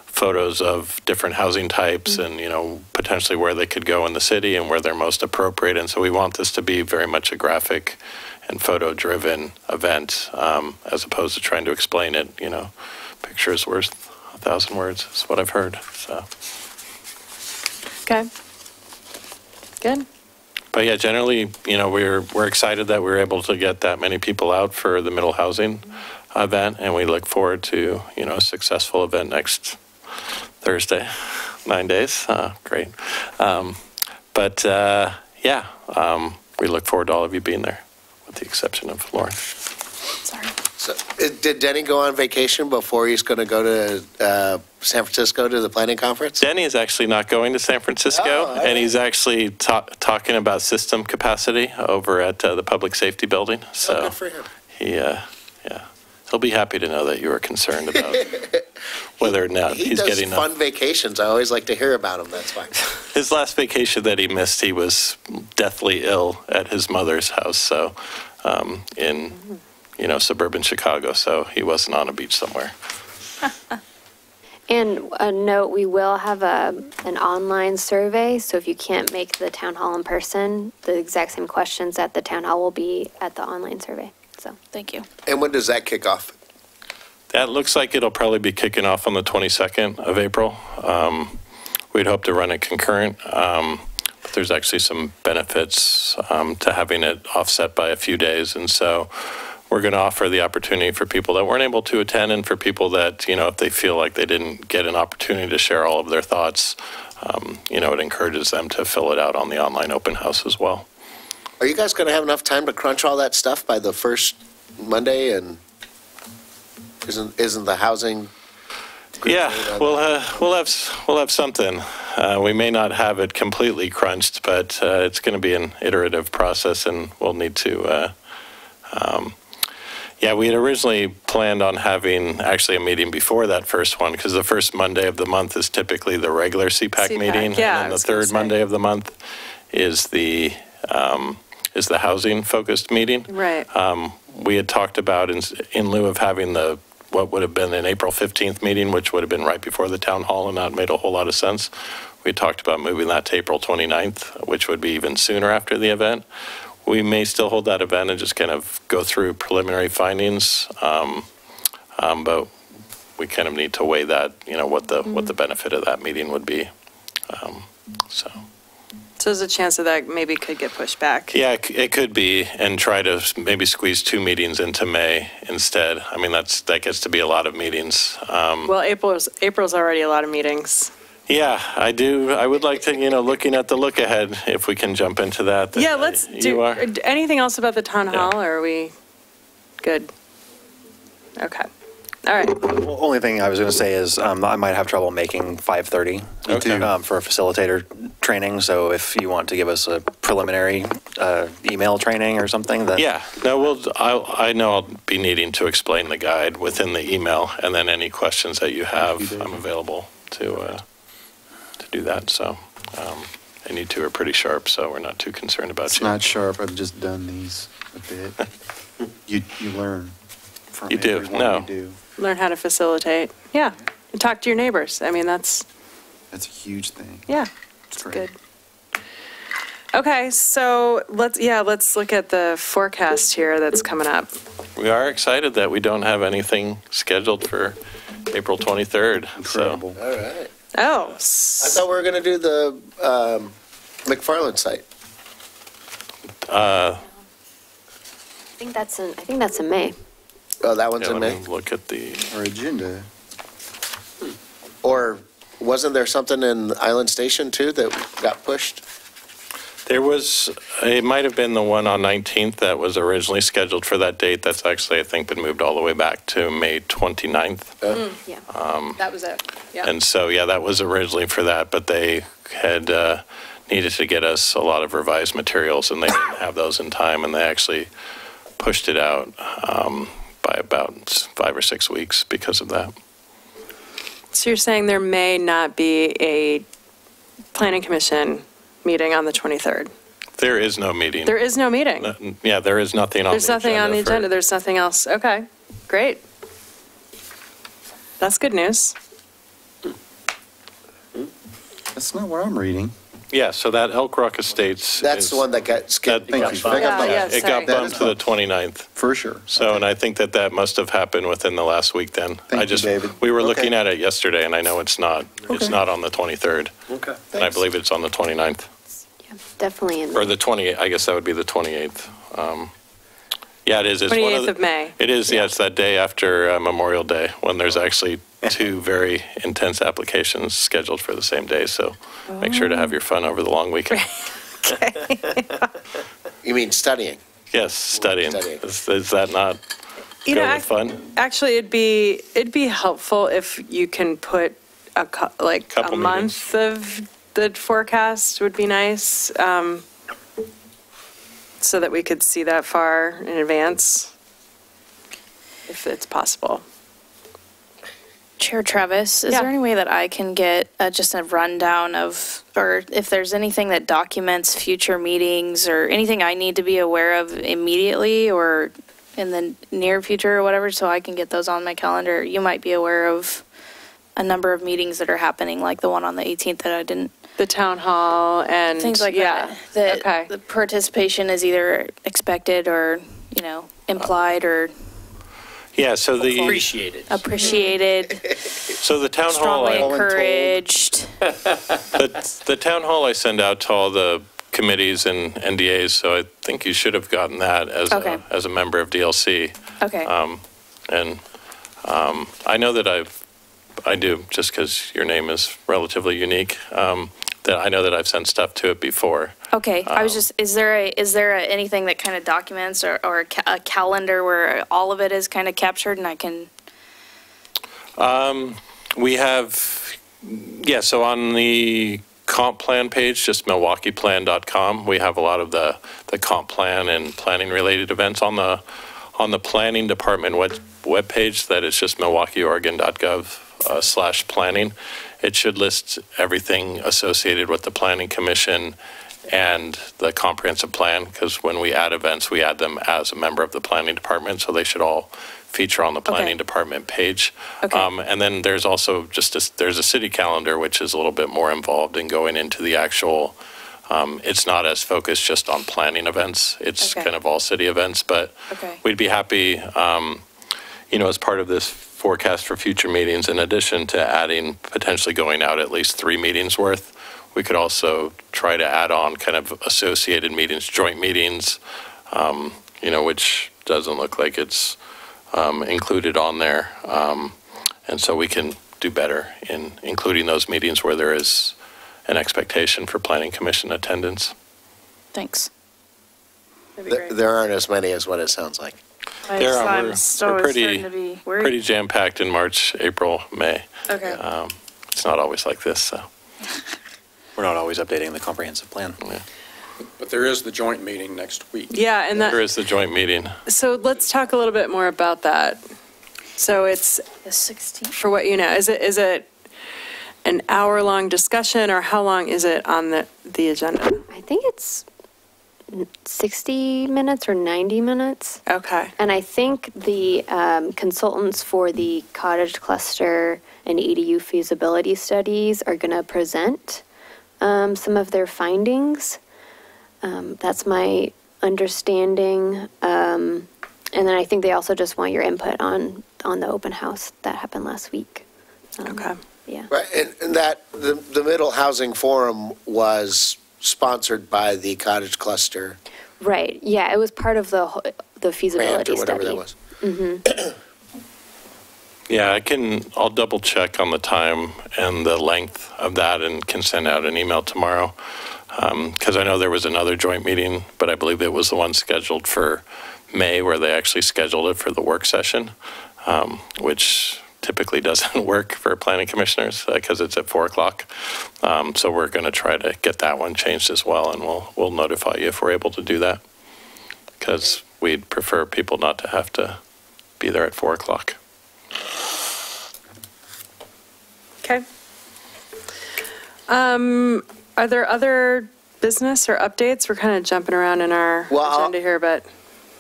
photos of different housing types and, potentially where they could go in the city and where they're most appropriate. And so we want this to be very much a graphic and photo-driven event as opposed to trying to explain it, pictures worth 1,000 words is what I've heard, so. Okay. Good. But yeah, generally, we're excited that we were able to get that many people out for the middle housing event, and we look forward to, a successful event next Thursday, 9 days. Great. We look forward to all of you being there, with the exception of Lauren. Sorry. So, did Denny go on vacation before he's going to go to San Francisco to the planning conference? Denny is actually not going to San Francisco, and he's actually talking about system capacity over at the Public Safety Building. So good for him. He'll be happy to know that you are concerned about whether or not he's getting He does fun vacations. I always like to hear about him. That's fine. His last vacation that he missed, he was deathly ill at his mother's house, so in suburban Chicago, so he wasn't on a beach somewhere. And a note, we will have an online survey, so if you can't make the town hall in person, the exact same questions at the town hall will be at the online survey. So Thank you. And when does that kick off? That looks like it'll probably be kicking off on the 22nd of April. We'd hope to run it concurrent, but there's actually some benefits to having it offset by a few days, and so we're going to offer the opportunity for people that weren't able to attend and for people that, if they feel like they didn't get an opportunity to share all of their thoughts, it encourages them to fill it out on the online open house as well. Are you guys going to have enough time to crunch all that stuff by the first Monday? And isn't the housing? Yeah, we'll have something. We may not have it completely crunched, but it's going to be an iterative process, and we'll need to. We had originally planned on having actually a meeting before that first one, because the first Monday of the month is typically the regular CPAC meeting, yeah, and then the third Monday of the month is the housing focused meeting. Right. We had talked about in lieu of having what would have been an April 15th meeting, which would have been right before the town hall and not made a whole lot of sense. We talked about moving that to April 29th, which would be even sooner after the event. we may still hold that event and just kind of go through preliminary findings, but we kind of need to weigh that, what the benefit of that meeting would be. So there's a chance that maybe could get pushed back. Yeah, it could be, and try to maybe squeeze 2 meetings into May instead. I mean, that gets to be a lot of meetings. Well, April's already a lot of meetings. Yeah, I do. I would like to, looking at the look ahead, if we can jump into that. Yeah, let's do. Anything else about the town hall, or are we good? Okay. All right. Well, only thing I was going to say is I might have trouble making 5:30 for a facilitator training. So if you want to give us a preliminary email training or something, then yeah. No, I know I'll be needing to explain the guide within the email, and then any questions that you have, I'm available to do that. So, and you two are pretty sharp, so we're not too concerned about It's not sharp. I've just done these a bit. You learn from you do. everyone No. you do. Learn how to facilitate. Yeah. And talk to your neighbors. I mean, that's a huge thing. Yeah. It's good. Okay, so let's look at the forecast here that's coming up. We are excited that we don't have anything scheduled for April 23rd. Incredible. All right. Oh. I thought we were going to do the McFarland site. I think that's in May. Oh, that one's Yeah, in let May? me look at our agenda. Or wasn't there something in Island Station too that got pushed? There was, it might have been the one on 19th that was originally scheduled for that date. That's actually, I think, been moved all the way back to May 29th. Yeah. That was it. Yeah. And so, yeah, that was originally for that, but they had needed to get us a lot of revised materials, and they didn't have those in time, and they actually pushed it out by about 5 or 6 weeks because of that. So you're saying there may not be a planning commission meeting on the 23rd? There is no meeting. There is no meeting? Yeah, there is nothing on the agenda. There's nothing on the agenda. There's nothing else. Okay, great. That's good news. That's not what I'm reading. Yeah, so that Elk Rock Estates. That's the one that got skipped. It got bumped to the 29th. For sure. So, and I think that must have happened within the last week then. Thank you, David. We were Okay. looking at it yesterday, and I know it's not on the 23rd. Okay. And I believe it's on the 29th. Definitely in May. Or the 28th, I guess that would be the 28th. Yeah, it is. It's 28th of May. It is, yeah, it's that day after Memorial Day, when there's actually 2 very intense applications scheduled for the same day. So make sure to have your fun over the long weekend. You mean studying? Yes, studying. Is that not with fun? Actually, it'd be helpful if you can put a month of the forecast would be nice, so that we could see that far in advance, if it's possible. Chair Travis, is there any way that I can get just a rundown of, or if there's anything that documents future meetings or anything I need to be aware of immediately or in the near future or whatever, so I can get those on my calendar? You might be aware of a number of meetings that are happening, like the one on the 18th that I didn't. The town hall and things like that. The participation is either expected or, implied or. Yeah, so the. Appreciated. So the town hall. Strongly encouraged. The town hall I send out to all the committees and NDAs, so I think you should have gotten that as a member of DLC. Okay. And I know that I do, just because your name is relatively unique, that I know that I've sent stuff to it before. Okay, I was just, is there anything that kind of documents or a calendar where all of it is kind of captured and I can? We have, so on the comp plan page, just milwaukeeplan.com, we have a lot of the comp plan and planning related events on the planning department web page. That is just milwaukeeoregon.gov/planning. It should list everything associated with the Planning Commission and the comprehensive plan, because when we add events, we add them as a member of the planning department, so they should all feature on the planning department page. And then there's also there's a city calendar, which is a little bit more involved in going into the actual It's not as focused just on planning events. It's Okay. kind of all city events, but Okay. we'd be happy, as part of this forecast for future meetings, in addition to adding, potentially going out at least 3 meetings worth, we could also try to add on kind of associated meetings, joint meetings, which doesn't look like it's included on there. And so we can do better in including those meetings where there is an expectation for planning commission attendance. Thanks. There aren't as many as what it sounds like. I'm We're starting pretty, to be worried. pretty jam-packed in March, April, May. Okay. It's not always like this, so. We're not always updating the comprehensive plan. Yeah. But there is the joint meeting next week. Yeah, and There is the joint meeting. so let's talk a little bit more about that. So it's, The 16th. for what you know, is it an hour-long discussion, or how long is it on the agenda? I think it's 60 minutes or 90 minutes. Okay. And I think the consultants for the cottage cluster and EDU feasibility studies are going to present some of their findings. That's my understanding. And then I think they also just want your input on the open house that happened last week. Okay. Yeah. Right, and that, the Middle Housing Forum was sponsored by the cottage cluster Right. Yeah, it was part of the grant feasibility or whatever study. that was. Mm-hmm. Yeah, I'll double check on the time and the length of that and can send out an email tomorrow. Because I know there was another joint meeting, but I believe it was the one scheduled for May where they actually scheduled it for the work session, which typically doesn't work for planning commissioners because it's at 4 o'clock. So we're going to try to get that one changed as well, and we'll notify you if we're able to do that, because we'd prefer people not to have to be there at 4 o'clock. Okay. Are there other business or updates? We're kind of jumping around in our agenda here, but.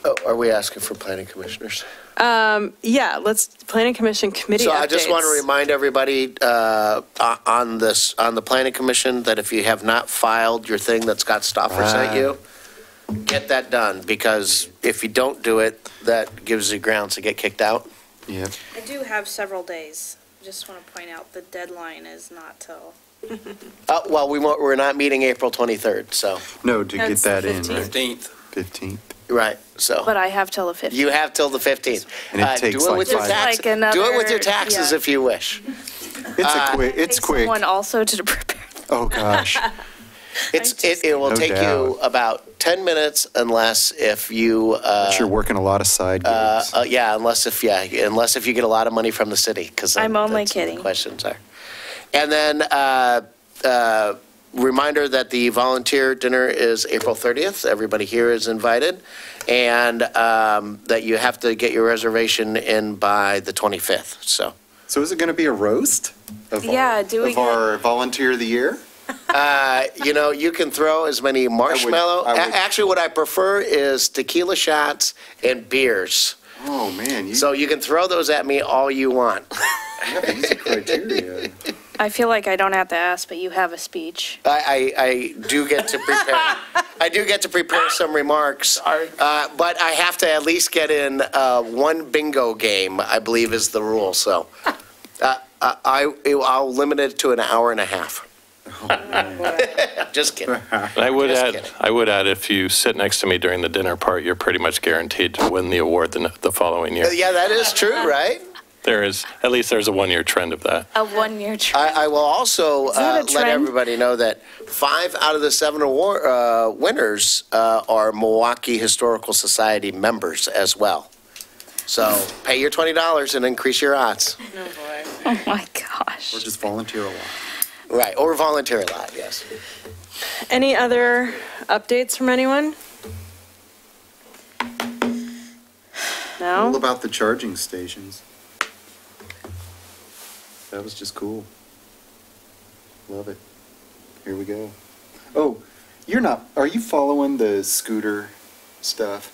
Oh, are we asking for planning commissioners? Yeah, let's, planning commission committee updates. So I just want to remind everybody on the planning commission that if you have not filed your thing that Scott Stauffer sent you, get that done, because if you don't do it, that gives you grounds to get kicked out. Yeah. I do have several days. Just want to point out the deadline is not till. Well, we're not meeting April 23rd, so. No, to get That's that the in, right? 15th. 15th. Right, so. But I have till the 15th. You have till the 15th. And it takes do it like with your 5 tax- Like another- Do it with your taxes yeah. if you wish. It's quick. Someone also to prepare. Oh, gosh. It will No take you doubt. about 10 minutes unless if you. But you're working a lot of side gigs. Yeah, unless if you get a lot of money from the city, because I'm only that's what the kidding. questions are. And then reminder that the volunteer dinner is April 30th. Everybody here is invited, and that you have to get your reservation in by the 25th. So is it going to be a roast of Yeah, do we get- our volunteer of the year? you can throw as many marshmallow. I would- Actually, what I prefer is tequila shots and beers. Oh, man. So you can throw those at me all you want. have easy criteria. I feel like I don't have to ask, but you have a speech. I do get to prepare. I do get to prepare some remarks, but I have to at least get in one bingo game, I believe is the rule. So I'll limit it to an hour and a half. Just kidding. And I would add, if you sit next to me during the dinner part, you're pretty much guaranteed to win the award the following year. Yeah, that is true, right? There's a 1-year trend of that. A 1-year trend. I will also that a let trend? everybody know that 5 out of the 7 award winners are Milwaukee Historical Society members as well. So pay your $20 and increase your odds. Oh, boy. Oh, my gosh. Or just volunteer a lot. Right, or volunteer a lot, yes. Any other updates from anyone? No? All about the charging stations. That was just cool. Love it. Here we go. Oh, are you following the scooter stuff?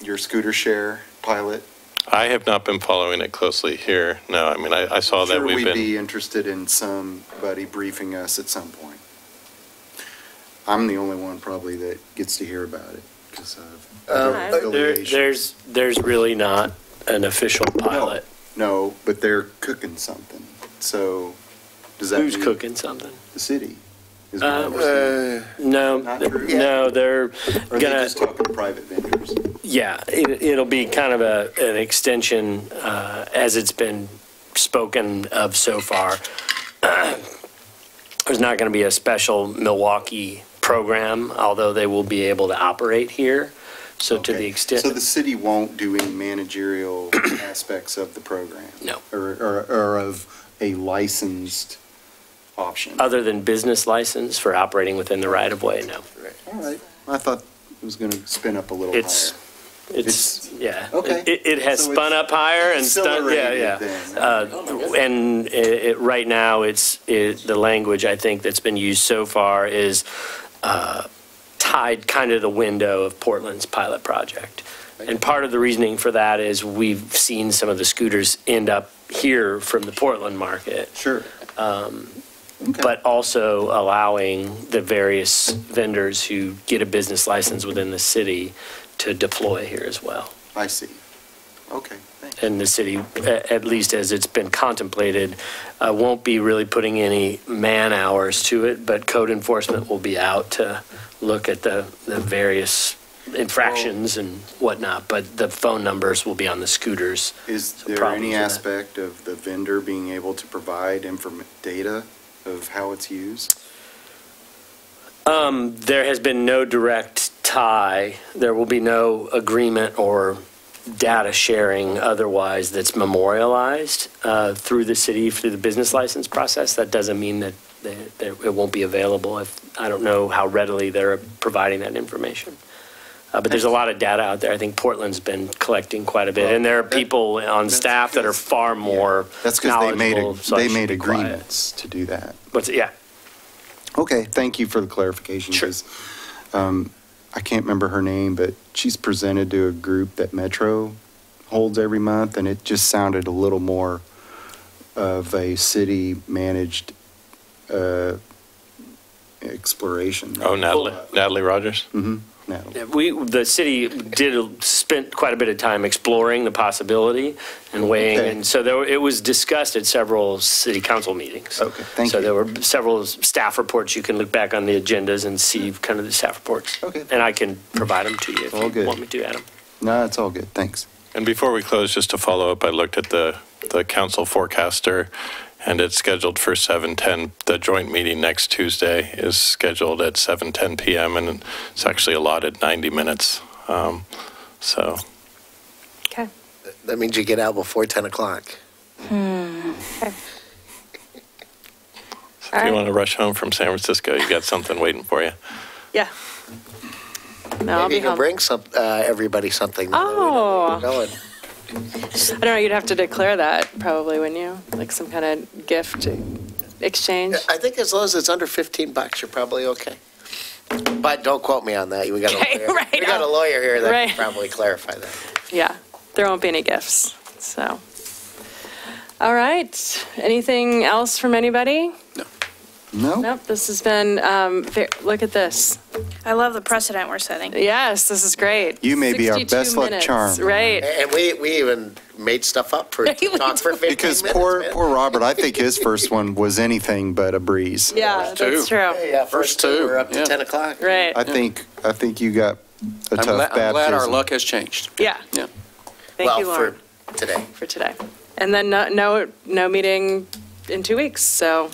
Your scooter share pilot? I have not been following it closely here. No, I mean, I saw that Sure, we've we'd been. be interested in somebody briefing us at some point. I'm the only one probably that gets to hear about it because of affiliation. There's really not an official pilot. No, but they're cooking something. So does that Who's mean cooking something? the city? Is what I was thinking. No, Not true? no, they're Or are they gonna. just talking to private vendors? Yeah, it'll be kind of an extension as it's been spoken of so far. There's not going to be a special Milwaukee program, although they will be able to operate here. So to the extent. So the city won't do any managerial aspects of the program? No. Or of a licensed option? Other than business license for operating within the right-of-way, no. All right. I thought it was going to spin up a little higher. Yeah. Okay. It has So spun up higher and accelerated and right now the language I think that's been used so far is tied kind of the window of Portland's pilot project. And part of the reasoning for that is we've seen some of the scooters end up here from the Portland market. Sure. But also allowing the various vendors who get a business license within the city to deploy here as well. I see. Okay. Thanks. And the city, at least as it's been contemplated, won't be really putting any man hours to it, but code enforcement will be out to look at the various infractions and whatnot, but the phone numbers will be on the scooters. Is there any aspect of the vendor being able to provide data of how it's used? There has been no direct tie. There will be no agreement or data sharing otherwise that's memorialized through the city, through the business license process. That doesn't mean that it won't be available. I don't know how readily they're providing that information. But there's a lot of data out there. I think Portland's been collecting quite a bit. And there are people on staff that are far more That's because they made be quiet. agreements to do that. Yeah. Okay, thank you for the clarification. Sure. I can't remember her name, but she's presented to a group that Metro holds every month, and it just sounded a little more of a city-managed exploration. Oh, Natalie Rogers? Mm-hmm. Yeah, the city spent quite a bit of time exploring the possibility and weighing, and so it was discussed at several city council meetings. Okay, thank you. So there were several staff reports. You can look back on the agendas and see kind of the staff reports. Okay. And I can provide them to you if you want me to, Adam. No, it's all good. Thanks. And before we close, just to follow up, I looked at the council forecaster, and it's scheduled for 7:10. The joint meeting next Tuesday is scheduled at 7:10 p.m., and it's actually allotted 90 minutes. So. Okay. That means you get out before 10 o'clock. Okay. So if you want to rush home from San Francisco, you got something waiting for you. Yeah. No, I'll Maybe be you can home. bring everybody something. Oh. Going. I don't know, you'd have to declare that probably, wouldn't you? Like some kind of gift exchange? I think as long as it's under $15, you're probably okay. But don't quote me on that. We got a lawyer. Right, We got a lawyer here that Right. can probably clarify that. Yeah, there won't be any gifts, so. All right, anything else from anybody? No. Nope, this has been, look at this. I love the precedent we're setting. Yes, this is great. You may be our 62 best luck minutes, charm. Right. And we even made stuff up for talk for 15 Because minutes. poor Robert, I think his first one was anything but a breeze. Yeah, that's true. Yeah, first two. We're up to 10 o'clock. Right. I think you got a tough baptism. I'm glad our luck has changed. Yeah. Yeah. Thank you, Lauren. for today. For today. And then no meeting in 2 weeks, so.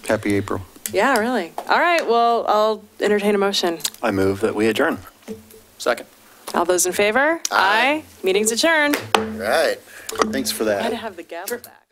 Happy April. Yeah, really. All right, well, I'll entertain a motion. I move that we adjourn. Second. All those in favor? Aye. Meeting's adjourned. Right. Thanks for that. I had to have the gavel back.